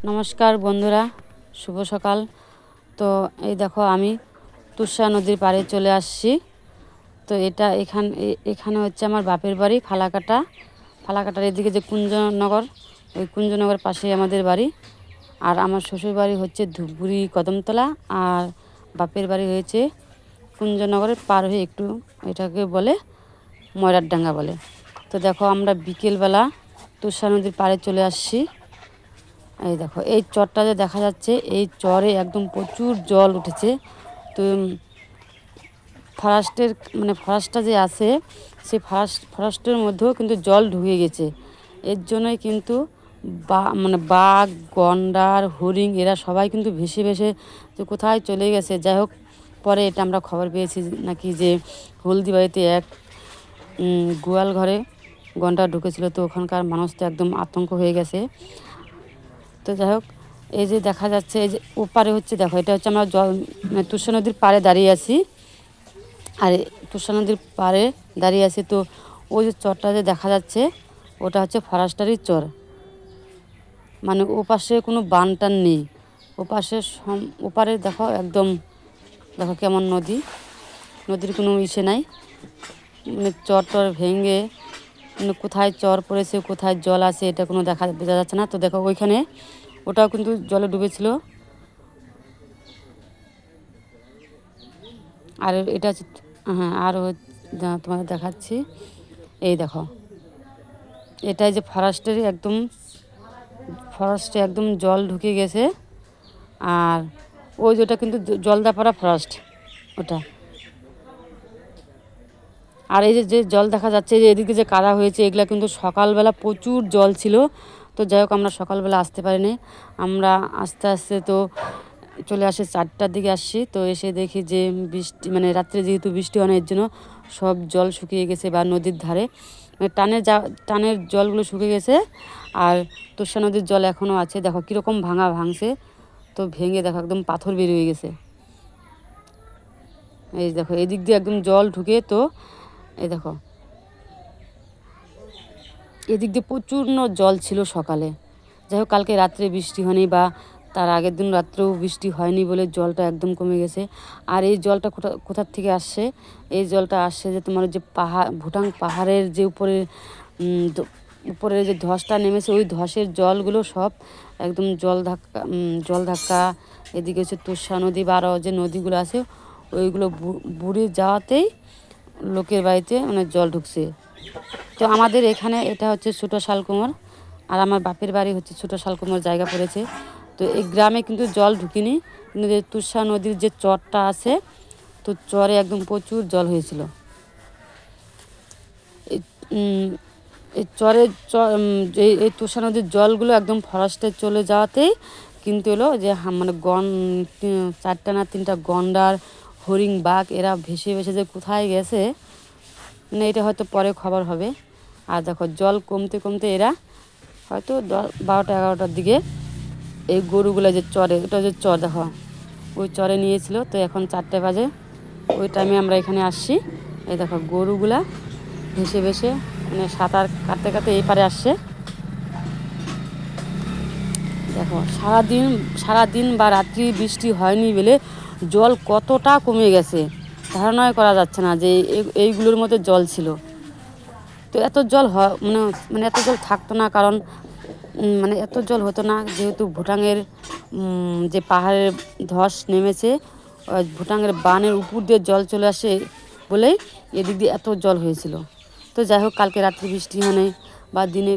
নমস্কার বন্ধুরা, শুভ সকাল। তো এই দেখো আমি তুষা নদীর পাড়ে চলে আসছি। তো এখানে হচ্ছে আমার বাপের বাড়ি ফালাকাটার এদিকে যে কুঞ্জনগর, ওই কুঞ্জনগর পাশে আমাদের বাড়ি। আর আমার শ্বশুর বাড়ি হচ্ছে ধূপগুড়ি কদমতলা, আর বাপের বাড়ি হয়েছে কুঞ্জনগরের পার হয়ে একটু, এটাকে বলে ময়রারডাঙ্গা বলে। তো দেখো আমরা বিকেলবেলা তুষা নদীর পাড়ে চলে আসছি। এই দেখো এই চরটা যে দেখা যাচ্ছে, এই চরে একদম প্রচুর জল উঠেছে। তো ফরেস্টটা যে আছে, সেই ফরেস্টের মধ্যেও কিন্তু জল ঢুকে গেছে। এর জন্যই কিন্তু বাঘ, গন্ডার, হরিণ এরা সবাই কিন্তু ভেসে ভেসে যে কোথায় চলে গেছে। যাই হোক, পরে এটা আমরা খবর পেয়েছি নাকি যে হলদিবাড়িতে এক গোয়াল ঘরে গন্ডার ঢুকেছিল। তো ওখানকার মানুষ তো একদম আতঙ্ক হয়ে গেছে। তো যাই হোক, এই যে দেখা যাচ্ছে, এই যে ওপারে হচ্ছে, দেখো এটা হচ্ছে আমরা তুষা নদীর পাড়ে দাঁড়িয়ে আছি। আর তুষা নদীর পাড়ে দাঁড়িয়ে আছি, তো ওই যে চরটা যে দেখা যাচ্ছে, ওটা হচ্ছে ফরেস্টারি চর। মানে ওপাশে কোনো বানটান নেই। ওপারে দেখো একদম, দেখো কেমন নদীর কোনো ইসে নাই। মানে চর ভেঙে কোথায় চর পড়েছে, কোথায় জল আছে, এটা কোনো বোঝা যাচ্ছে না। তো দেখো ওইখানে ওটাও কিন্তু জলে ডুবেছিল। আর এটা হচ্ছে, হ্যাঁ, আরও তোমাদের দেখাচ্ছি। এই দেখো, এটাই যে ফরেস্টে একদম জল ঢুকে গেছে। আর ওই যেটা কিন্তু জলদাপাড়া ফরেস্ট ওটা। আর এই যে জল দেখা যাচ্ছে, যে এদিকে যে কাদা হয়েছে, এগুলা কিন্তু সকালবেলা প্রচুর জল ছিল। তো যাই হোক, আমরা সকালবেলা আসতে পারিনি। আমরা আস্তে আস্তে তো চলে আসে 4টার দিকে আসছি। তো এসে দেখি যে বৃষ্টি, মানে রাত্রে যেহেতু বৃষ্টি হয় না, এর জন্য সব জল শুকিয়ে গেছে। বা নদীর ধারে টানের জলগুলো শুকিয়ে গেছে। আর তোষা নদীর জল এখনও আছে। দেখো কীরকম ভাঙছে। তো ভেঙে দেখো একদম পাথর বেরিয়ে গেছে। এই দেখো এদিক দিয়ে একদম জল ঢুকে। তো এই দেখো এদিক দিয়ে প্রচুর জল ছিল সকালে। যাই হোক, কালকে রাত্রে বৃষ্টি হয়নি, বা তার আগের দিন রাত্রেও বৃষ্টি হয়নি বলে জলটা একদম কমে গেছে। আর এই জলটা কোথার থেকে আসছে? এই জলটা আসছে যে তোমার যে ভুটান পাহাড়ের যে উপরের যে ধসটা নেমেছে, ওই ধসের জলগুলো সব একদম জল ধাক্কা এদিকে হচ্ছে তোষা নদী বা আরও যে নদীগুলো আছে, ওইগুলো বুড়ে যাওয়াতেই লোকের বাড়িতে মানে জল ঢুকছে। তো আমাদের এখানে এটা হচ্ছে ছোটো শালকুমোর, আর আমার বাপের বাড়ি হচ্ছে ছোটো শালকুমোর জায়গা পড়েছে। তো এই গ্রামে কিন্তু জল ঢুকিনি, কিন্তু যে তুষা নদীর যে চরটা আছে, তো চরে একদম প্রচুর জল হয়েছিল। এই চরের এই তুষা নদীর জলগুলো একদম ফরেস্টে চলে যাওয়াতেই কিন্তু এলো যে মানে 4টা না 3টা গন্ডার, হরিণ, বাঘ এরা ভেসে ভেসে যে কোথায় গেছে, মানে এটা হয়তো পরে খবর হবে। আর দেখো জল কমতে কমতে এরা হয়তো 12টা 11টার দিকে এই গরুগুলো যে চরে, ওটা যে চর দেখো, ওই চরে নিয়েছিল। তো এখন 4টে বাজে, ওই টাইমে আমরা এখানে আসছি। এই দেখো গরুগুলা ভেসে ভেসে মানে সাঁতার কাটতে কাটতে এই পারে আসছে। দেখো সারাদিন বা রাত্রি বৃষ্টি হয়নি বলে জল কতটা কমে গেছে ধারণাই করা যাচ্ছে না যে এইগুলোর মধ্যে জল ছিল। তো এত জল মানে এত জল থাকতো না, কারণ মানে এত জল হতো না, যেহেতু ভুটানের যে পাহাড়ের ধস নেমেছে, ভুটানের বানের উপর দিয়ে জল চলে আসে বলেই এদিক দিয়ে এত জল হয়েছিল। তো যাই হোক, কালকে রাত্রি বৃষ্টি হয় নাই বা দিনে